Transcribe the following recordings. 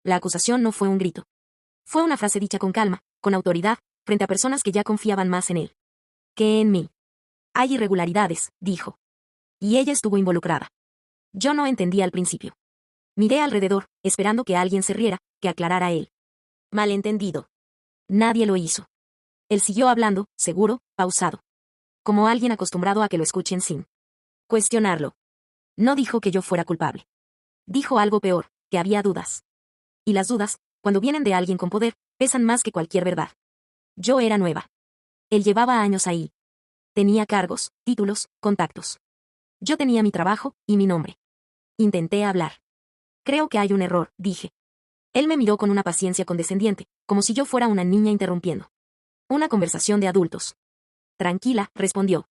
la acusación no fue un grito. Fue una frase dicha con calma, con autoridad, frente a personas que ya confiaban más en él que en mí. Hay irregularidades, dijo. Y ella estuvo involucrada. Yo no entendía al principio. Miré alrededor, esperando que alguien se riera, que aclarara él. Malentendido. Nadie lo hizo. Él siguió hablando, seguro, pausado. Como alguien acostumbrado a que lo escuchen sin cuestionarlo. No dijo que yo fuera culpable. Dijo algo peor, que había dudas. Y las dudas, cuando vienen de alguien con poder, pesan más que cualquier verdad. Yo era nueva. Él llevaba años ahí. Tenía cargos, títulos, contactos. Yo tenía mi trabajo y mi nombre. Intenté hablar. Creo que hay un error, dije. Él me miró con una paciencia condescendiente, como si yo fuera una niña interrumpiendo una conversación de adultos. Tranquila, respondió.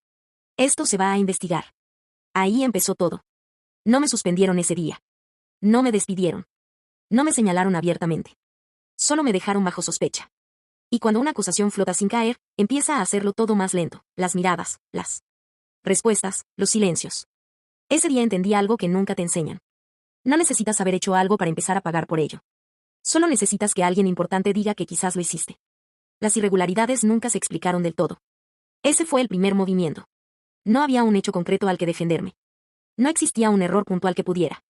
Esto se va a investigar. Ahí empezó todo. No me suspendieron ese día. No me despidieron. No me señalaron abiertamente. Solo me dejaron bajo sospecha. Y cuando una acusación flota sin caer, empieza a hacerlo todo más lento, las miradas, las respuestas, los silencios. Ese día entendí algo que nunca te enseñan. No necesitas haber hecho algo para empezar a pagar por ello. Solo necesitas que alguien importante diga que quizás lo hiciste. Las irregularidades nunca se explicaron del todo. Ese fue el primer movimiento. No había un hecho concreto al que defenderme. No existía un error puntual que pudiera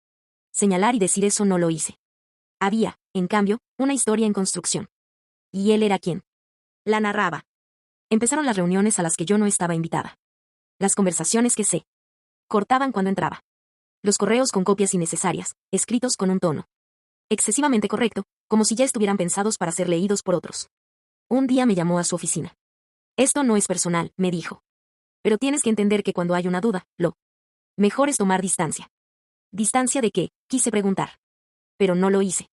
señalar y decir eso no lo hice. Había, en cambio, una historia en construcción. ¿Y él era quién? La narraba. Empezaron las reuniones a las que yo no estaba invitada. Las conversaciones que se cortaban cuando entraba. Los correos con copias innecesarias, escritos con un tono excesivamente correcto, como si ya estuvieran pensados para ser leídos por otros. Un día me llamó a su oficina. Esto no es personal, me dijo. Pero tienes que entender que cuando hay una duda, lo mejor es tomar distancia. ¿Distancia de qué?, quise preguntar. Pero no lo hice.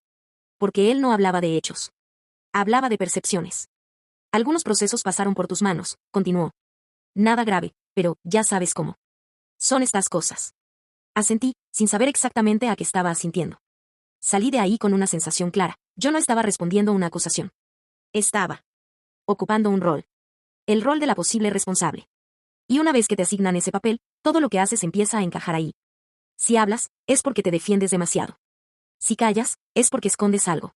Porque él no hablaba de hechos. Hablaba de percepciones. Algunos procesos pasaron por tus manos, continuó. Nada grave, pero ya sabes cómo son estas cosas. Asentí, sin saber exactamente a qué estaba asintiendo. Salí de ahí con una sensación clara. Yo no estaba respondiendo a una acusación. Estaba ocupando un rol. El rol de la posible responsable. Y una vez que te asignan ese papel, todo lo que haces empieza a encajar ahí. Si hablas, es porque te defiendes demasiado. Si callas, es porque escondes algo.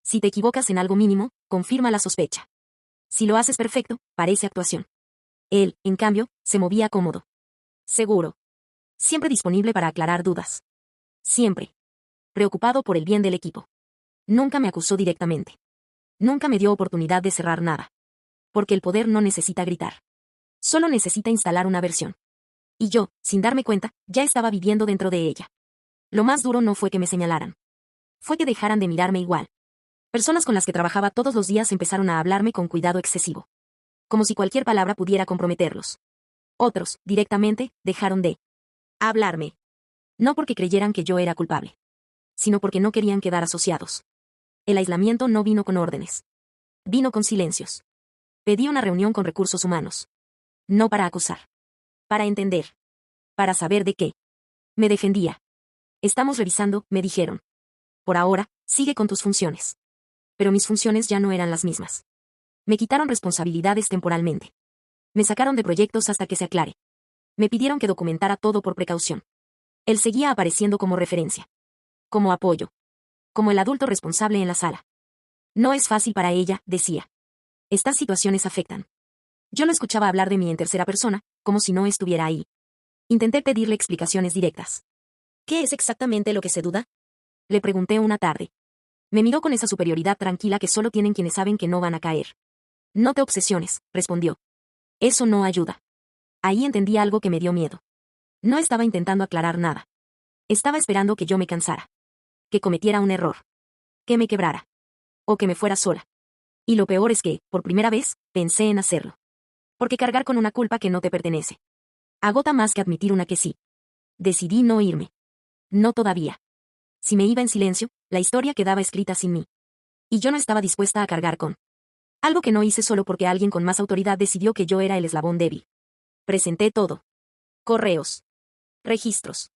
Si te equivocas en algo mínimo, confirma la sospecha. Si lo haces perfecto, parece actuación. Él, en cambio, se movía cómodo. Seguro. Siempre disponible para aclarar dudas. Siempre. Preocupado por el bien del equipo. Nunca me acusó directamente. Nunca me dio oportunidad de cerrar nada. Porque el poder no necesita gritar. Solo necesita instalar una versión. Y yo, sin darme cuenta, ya estaba viviendo dentro de ella. Lo más duro no fue que me señalaran. Fue que dejaran de mirarme igual. Personas con las que trabajaba todos los días empezaron a hablarme con cuidado excesivo. Como si cualquier palabra pudiera comprometerlos. Otros, directamente, dejaron de hablarme. No porque creyeran que yo era culpable. Sino porque no querían quedar asociados. El aislamiento no vino con órdenes. Vino con silencios. Pedí una reunión con recursos humanos. No para acusar. Para entender. Para saber de qué. Me defendía. Estamos revisando, me dijeron. Por ahora, sigue con tus funciones. Pero mis funciones ya no eran las mismas. Me quitaron responsabilidades temporalmente. Me sacaron de proyectos hasta que se aclare. Me pidieron que documentara todo por precaución. Él seguía apareciendo como referencia. Como apoyo. Como el adulto responsable en la sala. No es fácil para ella, decía. Estas situaciones afectan. Yo lo escuchaba hablar de mí en tercera persona, como si no estuviera ahí. Intenté pedirle explicaciones directas. ¿Qué es exactamente lo que se duda?, le pregunté una tarde. Me miró con esa superioridad tranquila que solo tienen quienes saben que no van a caer. No te obsesiones, respondió. Eso no ayuda. Ahí entendí algo que me dio miedo. No estaba intentando aclarar nada. Estaba esperando que yo me cansara. Que cometiera un error. Que me quebrara. O que me fuera sola. Y lo peor es que, por primera vez, pensé en hacerlo. Porque cargar con una culpa que no te pertenece agota más que admitir una que sí. Decidí no irme. No todavía. Si me iba en silencio, la historia quedaba escrita sin mí. Y yo no estaba dispuesta a cargar con algo que no hice solo porque alguien con más autoridad decidió que yo era el eslabón débil. Presenté todo. Correos. Registros.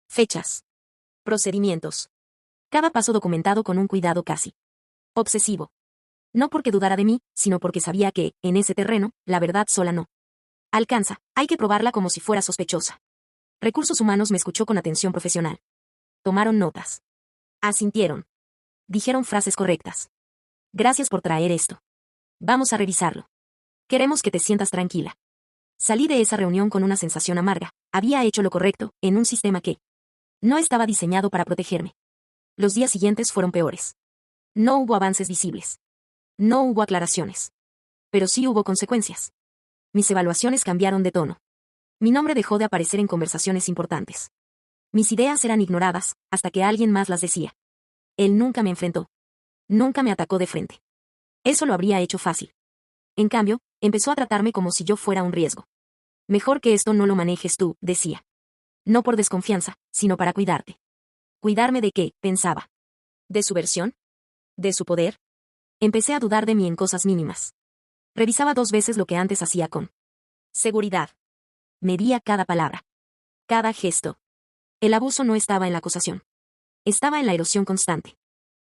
Fechas. Procedimientos. Cada paso documentado con un cuidado casi obsesivo. No porque dudara de mí, sino porque sabía que, en ese terreno, la verdad sola no alcanza, hay que probarla como si fuera sospechosa. Recursos Humanos me escuchó con atención profesional. Tomaron notas. Asintieron. dijeron frases correctas. Gracias por traer esto. Vamos a revisarlo. Queremos que te sientas tranquila. Salí de esa reunión con una sensación amarga. Había hecho lo correcto, en un sistema que no estaba diseñado para protegerme. Los días siguientes fueron peores. No hubo avances visibles. No hubo aclaraciones. Pero sí hubo consecuencias. Mis evaluaciones cambiaron de tono. Mi nombre dejó de aparecer en conversaciones importantes. Mis ideas eran ignoradas, hasta que alguien más las decía. Él nunca me enfrentó. Nunca me atacó de frente. Eso lo habría hecho fácil. En cambio, empezó a tratarme como si yo fuera un riesgo. Mejor que esto no lo manejes tú, decía. No por desconfianza, sino para cuidarte. ¿Cuidarme de qué?, pensaba. ¿De su versión? ¿De su poder? Empecé a dudar de mí en cosas mínimas. Revisaba 2 veces lo que antes hacía con seguridad. Medía cada palabra. Cada gesto. El abuso no estaba en la acusación. Estaba en la erosión constante.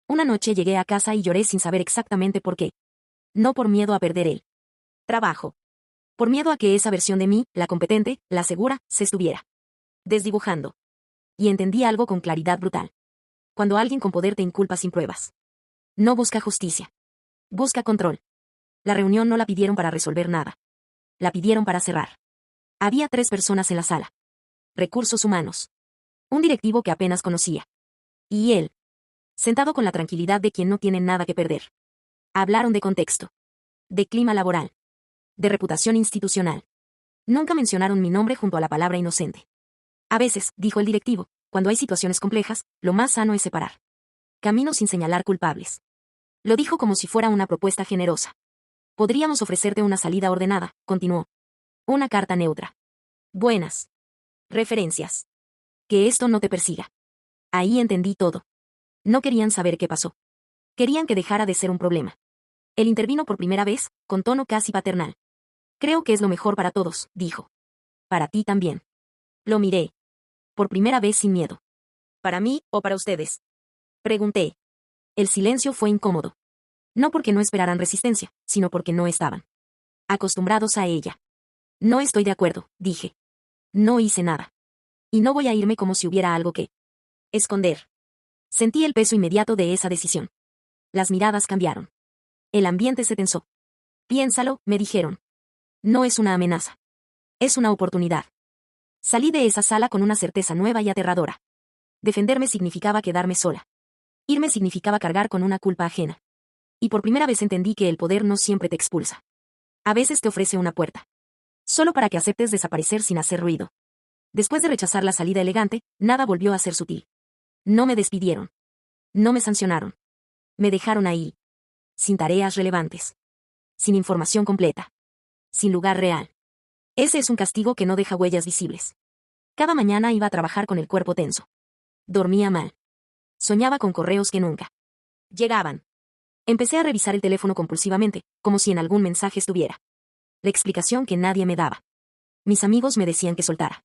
Una noche llegué a casa y lloré sin saber exactamente por qué. No por miedo a perder el trabajo. Por miedo a que esa versión de mí, la competente, la segura, se estuviera desdibujando. Y entendí algo con claridad brutal. Cuando alguien con poder te inculpa sin pruebas. No busca justicia. Busca control. La reunión no la pidieron para resolver nada. La pidieron para cerrar. Había 3 personas en la sala. Recursos humanos. Un directivo que apenas conocía. Y él. Sentado con la tranquilidad de quien no tiene nada que perder. Hablaron de contexto. De clima laboral. De reputación institucional. Nunca mencionaron mi nombre junto a la palabra inocente. A veces, dijo el directivo, cuando hay situaciones complejas, lo más sano es separar. Camino sin señalar culpables. Lo dijo como si fuera una propuesta generosa. Podríamos ofrecerte una salida ordenada, continuó. Una carta neutra. Buenas referencias. Que esto no te persiga. Ahí entendí todo. No querían saber qué pasó. Querían que dejara de ser un problema. Él intervino por primera vez, con tono casi paternal. Creo que es lo mejor para todos, dijo. Para ti también. Lo miré. Por primera vez sin miedo. ¿Para mí o para ustedes?, pregunté. El silencio fue incómodo. No porque no esperaran resistencia, sino porque no estaban acostumbrados a ella. No estoy de acuerdo, dije. No hice nada. Y no voy a irme como si hubiera algo que esconder. Sentí el peso inmediato de esa decisión. Las miradas cambiaron. El ambiente se tensó. Piénsalo, me dijeron. No es una amenaza. Es una oportunidad. Salí de esa sala con una certeza nueva y aterradora. Defenderme significaba quedarme sola. Irme significaba cargar con una culpa ajena. Y por primera vez entendí que el poder no siempre te expulsa. A veces te ofrece una puerta. Solo para que aceptes desaparecer sin hacer ruido. Después de rechazar la salida elegante, nada volvió a ser sutil. No me despidieron. No me sancionaron. Me dejaron ahí. Sin tareas relevantes. Sin información completa. Sin lugar real. Ese es un castigo que no deja huellas visibles. Cada mañana iba a trabajar con el cuerpo tenso. Dormía mal. Soñaba con correos que nunca llegaban. Empecé a revisar el teléfono compulsivamente, como si en algún mensaje estuviera la explicación que nadie me daba. Mis amigos me decían que soltara.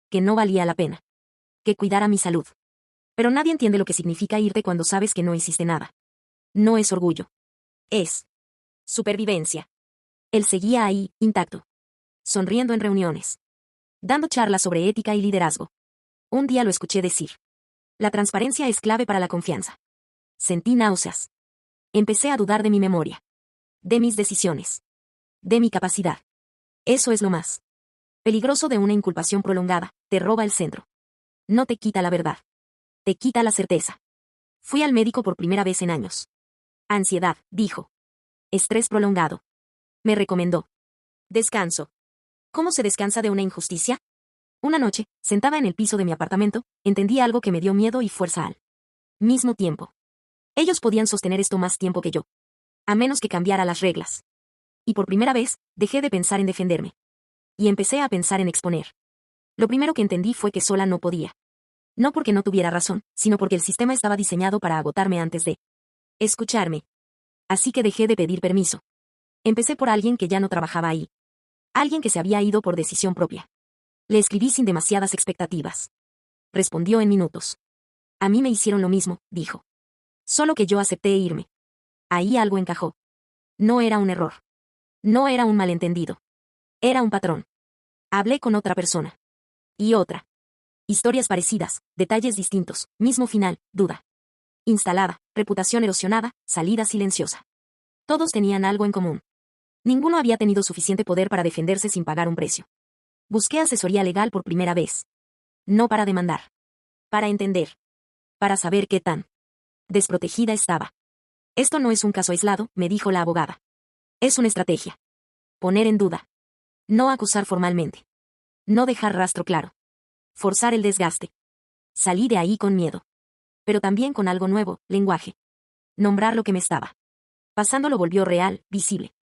Que no valía la pena. Que cuidara mi salud. Pero nadie entiende lo que significa irte cuando sabes que no hiciste nada. No es orgullo. Es supervivencia. Él seguía ahí, intacto. Sonriendo en reuniones. Dando charlas sobre ética y liderazgo. Un día lo escuché decir. La transparencia es clave para la confianza. Sentí náuseas. Empecé a dudar de mi memoria. De mis decisiones. De mi capacidad. Eso es lo más peligroso de una inculpación prolongada, te roba el centro. No te quita la verdad. Te quita la certeza. Fui al médico por primera vez en años. Ansiedad, dijo. Estrés prolongado. Me recomendó. Descanso. ¿Cómo se descansa de una injusticia? Una noche, sentada en el piso de mi apartamento, entendí algo que me dio miedo y fuerza al mismo tiempo. Ellos podían sostener esto más tiempo que yo. A menos que cambiara las reglas. Y por primera vez, dejé de pensar en defenderme. Y empecé a pensar en exponer. Lo primero que entendí fue que sola no podía. No porque no tuviera razón, sino porque el sistema estaba diseñado para agotarme antes de escucharme. Así que dejé de pedir permiso. Empecé por alguien que ya no trabajaba ahí. Alguien que se había ido por decisión propia. Le escribí sin demasiadas expectativas. Respondió en minutos. A mí me hicieron lo mismo, dijo. Solo que yo acepté irme. Ahí algo encajó. No era un error. No era un malentendido. Era un patrón. Hablé con otra persona. Y otra. Historias parecidas, detalles distintos, mismo final, duda. instalada, reputación erosionada, salida silenciosa. Todos tenían algo en común. Ninguno había tenido suficiente poder para defenderse sin pagar un precio. Busqué asesoría legal por primera vez. No para demandar. Para entender. Para saber qué tan desprotegida estaba. Esto no es un caso aislado, me dijo la abogada. Es una estrategia. Poner en duda. No acusar formalmente. No dejar rastro claro. Forzar el desgaste. Salí de ahí con miedo. Pero también con algo nuevo, lenguaje. Nombrar lo que me estaba pasando lo volvió real, visible.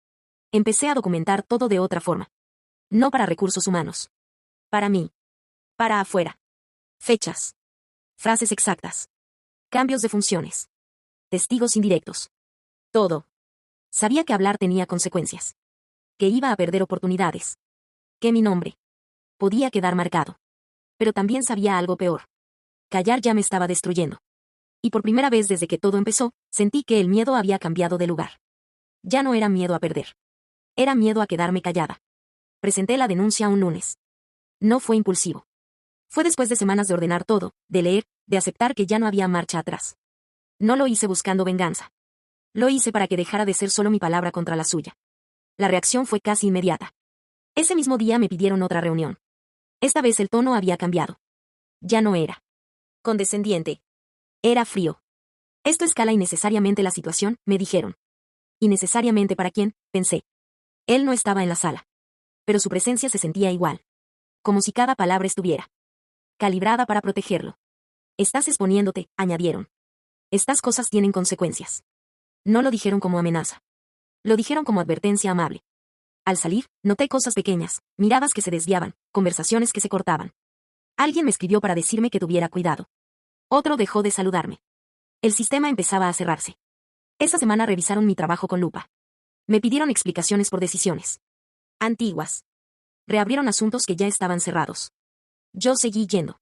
Empecé a documentar todo de otra forma. No para recursos humanos. Para mí. Para afuera. Fechas. Frases exactas. Cambios de funciones. Testigos indirectos. Todo. Sabía que hablar tenía consecuencias. Que iba a perder oportunidades. Que mi nombre podía quedar marcado. Pero también sabía algo peor. Callar ya me estaba destruyendo. Y por primera vez desde que todo empezó, sentí que el miedo había cambiado de lugar. Ya no era miedo a perder. Era miedo a quedarme callada. Presenté la denuncia un lunes. No fue impulsivo. Fue después de semanas de ordenar todo, de leer, de aceptar que ya no había marcha atrás. No lo hice buscando venganza. Lo hice para que dejara de ser solo mi palabra contra la suya. La reacción fue casi inmediata. Ese mismo día me pidieron otra reunión. Esta vez el tono había cambiado. Ya no era condescendiente. Era frío. Esto escala innecesariamente la situación, me dijeron. ¿Innecesariamente para quién?, pensé. Él no estaba en la sala. Pero su presencia se sentía igual. Como si cada palabra estuviera calibrada para protegerlo. Estás exponiéndote, añadieron. Estas cosas tienen consecuencias. No lo dijeron como amenaza. Lo dijeron como advertencia amable. Al salir, noté cosas pequeñas, miradas que se desviaban, conversaciones que se cortaban. Alguien me escribió para decirme que tuviera cuidado. Otro dejó de saludarme. El sistema empezaba a cerrarse. Esa semana revisaron mi trabajo con lupa. Me pidieron explicaciones por decisiones antiguas. Reabrieron asuntos que ya estaban cerrados. Yo seguí yendo.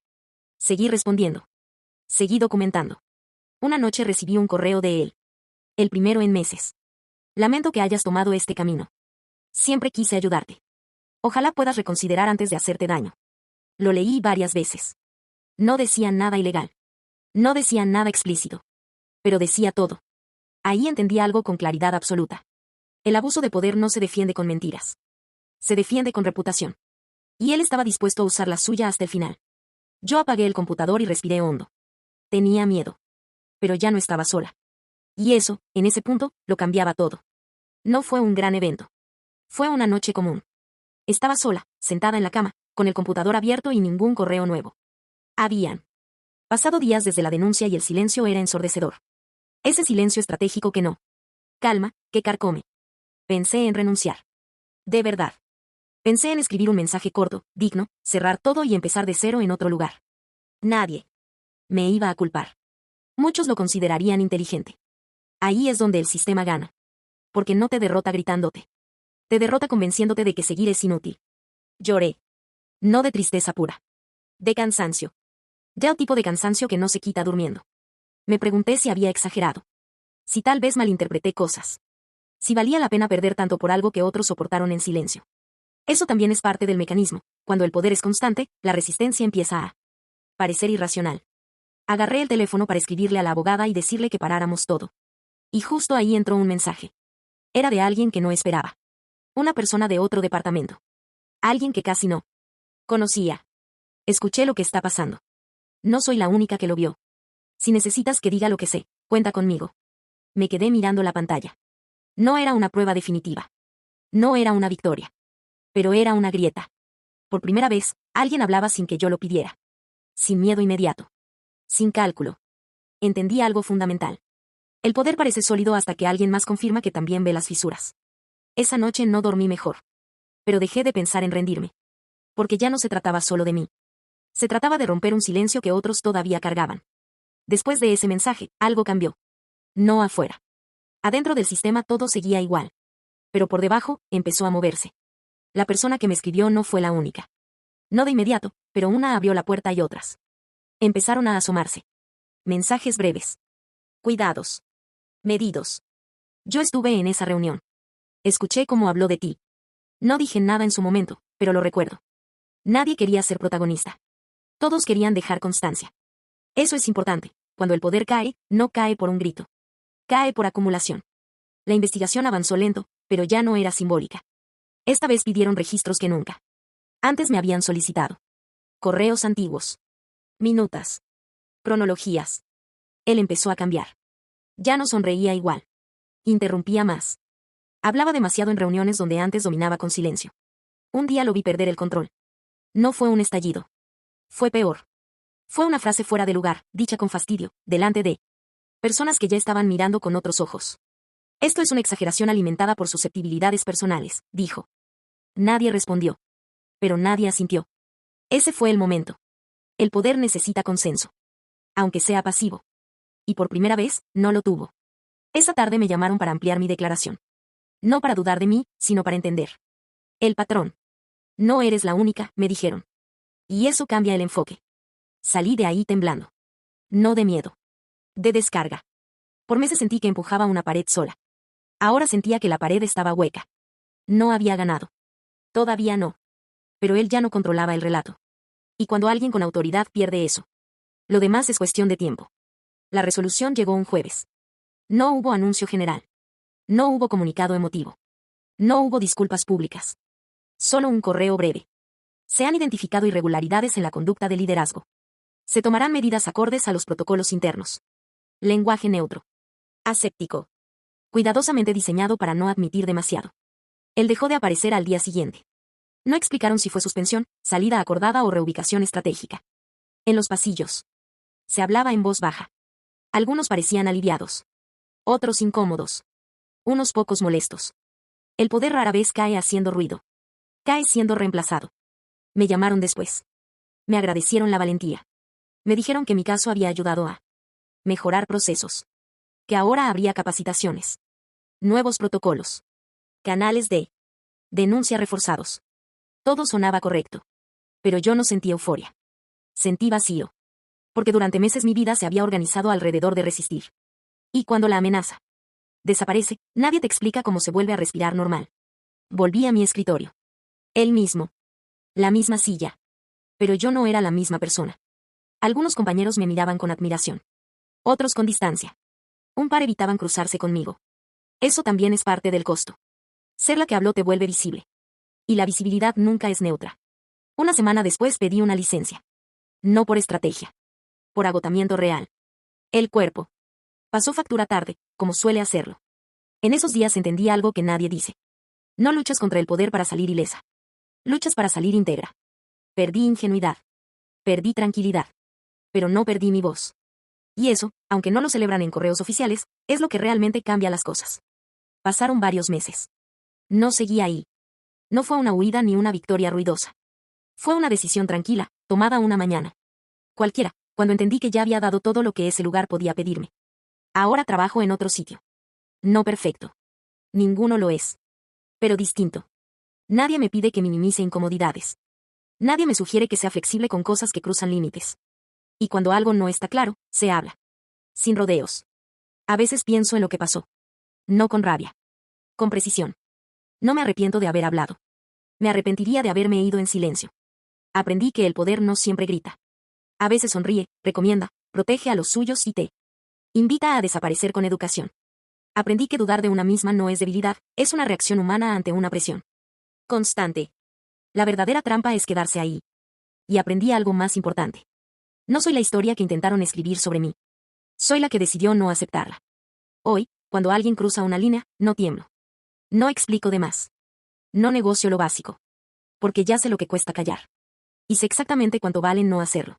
Seguí respondiendo. Seguí documentando. Una noche recibí un correo de él. El primero en meses. Lamento que hayas tomado este camino. Siempre quise ayudarte. Ojalá puedas reconsiderar antes de hacerte daño. Lo leí varias veces. No decía nada ilegal. No decía nada explícito. Pero decía todo. Ahí entendí algo con claridad absoluta. El abuso de poder no se defiende con mentiras. Se defiende con reputación. Y él estaba dispuesto a usar la suya hasta el final. Yo apagué el computador y respiré hondo. Tenía miedo. Pero ya no estaba sola. Y eso, en ese punto, lo cambiaba todo. No fue un gran evento. Fue una noche común. Estaba sola, sentada en la cama, con el computador abierto y ningún correo nuevo. Habían pasado días desde la denuncia y el silencio era ensordecedor. Ese silencio estratégico que no calma, que carcome. Pensé en renunciar. De verdad. Pensé en escribir un mensaje corto, digno, cerrar todo y empezar de cero en otro lugar. Nadie me iba a culpar. Muchos lo considerarían inteligente. Ahí es donde el sistema gana. Porque no te derrota gritándote. Te derrota convenciéndote de que seguir es inútil. Lloré. No de tristeza pura. De cansancio. Ya un tipo de cansancio que no se quita durmiendo. Me pregunté si había exagerado. Si tal vez malinterpreté cosas. Si valía la pena perder tanto por algo que otros soportaron en silencio. Eso también es parte del mecanismo. Cuando el poder es constante, la resistencia empieza a parecer irracional. Agarré el teléfono para escribirle a la abogada y decirle que paráramos todo. Y justo ahí entró un mensaje. Era de alguien que no esperaba. Una persona de otro departamento. Alguien que casi no conocía. Escuché lo que está pasando. No soy la única que lo vio. Si necesitas que diga lo que sé, cuenta conmigo. Me quedé mirando la pantalla. No era una prueba definitiva. No era una victoria. Pero era una grieta. Por primera vez, alguien hablaba sin que yo lo pidiera. Sin miedo inmediato. Sin cálculo. Entendí algo fundamental. El poder parece sólido hasta que alguien más confirma que también ve las fisuras. Esa noche no dormí mejor. Pero dejé de pensar en rendirme. Porque ya no se trataba solo de mí. Se trataba de romper un silencio que otros todavía cargaban. Después de ese mensaje, algo cambió. No afuera. Adentro del sistema todo seguía igual. Pero por debajo, empezó a moverse. La persona que me escribió no fue la única. No de inmediato, pero una abrió la puerta y otras empezaron a asomarse. Mensajes breves. Cuidados. Medidos. Yo estuve en esa reunión. Escuché cómo habló de ti. No dije nada en su momento, pero lo recuerdo. Nadie quería ser protagonista. Todos querían dejar constancia. Eso es importante, cuando el poder cae, no cae por un grito. Cae por acumulación. La investigación avanzó lento, pero ya no era simbólica. Esta vez pidieron registros que nunca antes me habían solicitado. Correos antiguos. Minutas. Cronologías. Él empezó a cambiar. Ya no sonreía igual. Interrumpía más. Hablaba demasiado en reuniones donde antes dominaba con silencio. Un día lo vi perder el control. No fue un estallido. Fue peor. Fue una frase fuera de lugar, dicha con fastidio, delante de personas que ya estaban mirando con otros ojos. Esto es una exageración alimentada por susceptibilidades personales, dijo. Nadie respondió. Pero nadie asintió. Ese fue el momento. El poder necesita consenso. Aunque sea pasivo. Y por primera vez, no lo tuvo. Esa tarde me llamaron para ampliar mi declaración. No para dudar de mí, sino para entender. El patrón. No eres la única, me dijeron. Y eso cambia el enfoque. Salí de ahí temblando. No de miedo. De descarga. Por meses sentí que empujaba una pared sola. Ahora sentía que la pared estaba hueca. No había ganado. Todavía no. Pero él ya no controlaba el relato. Y cuando alguien con autoridad pierde eso, lo demás es cuestión de tiempo. La resolución llegó un jueves. No hubo anuncio general. No hubo comunicado emotivo. No hubo disculpas públicas. Solo un correo breve. Se han identificado irregularidades en la conducta de liderazgo. Se tomarán medidas acordes a los protocolos internos. Lenguaje neutro. Aséptico. Cuidadosamente diseñado para no admitir demasiado. Él dejó de aparecer al día siguiente. No explicaron si fue suspensión, salida acordada o reubicación estratégica. En los pasillos. Se hablaba en voz baja. Algunos parecían aliviados. Otros incómodos. Unos pocos molestos. El poder rara vez cae haciendo ruido. Cae siendo reemplazado. Me llamaron después. Me agradecieron la valentía. Me dijeron que mi caso había ayudado a mejorar procesos. Que ahora habría capacitaciones. Nuevos protocolos. Canales de denuncia reforzados. Todo sonaba correcto. Pero yo no sentí euforia. Sentí vacío. Porque durante meses mi vida se había organizado alrededor de resistir. Y cuando la amenaza desaparece, nadie te explica cómo se vuelve a respirar normal. Volví a mi escritorio. Él mismo. La misma silla. Pero yo no era la misma persona. Algunos compañeros me miraban con admiración. Otros con distancia. Un par evitaban cruzarse conmigo. Eso también es parte del costo. Ser la que habló te vuelve visible. Y la visibilidad nunca es neutra. Una semana después pedí una licencia. No por estrategia. Por agotamiento real. El cuerpo. Pasó factura tarde, como suele hacerlo. En esos días entendí algo que nadie dice. No luchas contra el poder para salir ilesa. Luchas para salir íntegra. Perdí ingenuidad. Perdí tranquilidad. Pero no perdí mi voz. Y eso, aunque no lo celebran en correos oficiales, es lo que realmente cambia las cosas. Pasaron varios meses. No seguí ahí. No fue una huida ni una victoria ruidosa. Fue una decisión tranquila, tomada una mañana. Cualquiera, cuando entendí que ya había dado todo lo que ese lugar podía pedirme. Ahora trabajo en otro sitio. No perfecto. Ninguno lo es. Pero distinto. Nadie me pide que minimice incomodidades. Nadie me sugiere que sea flexible con cosas que cruzan límites. Y cuando algo no está claro, se habla. Sin rodeos. A veces pienso en lo que pasó. No con rabia. Con precisión. No me arrepiento de haber hablado. Me arrepentiría de haberme ido en silencio. Aprendí que el poder no siempre grita. A veces sonríe, recomienda, protege a los suyos y te invita a desaparecer con educación. Aprendí que dudar de una misma no es debilidad, es una reacción humana ante una presión constante. La verdadera trampa es quedarse ahí. Y aprendí algo más importante. No soy la historia que intentaron escribir sobre mí. Soy la que decidió no aceptarla. Hoy, cuando alguien cruza una línea, no tiemblo. No explico de más. No negocio lo básico. Porque ya sé lo que cuesta callar. Y sé exactamente cuánto vale no hacerlo.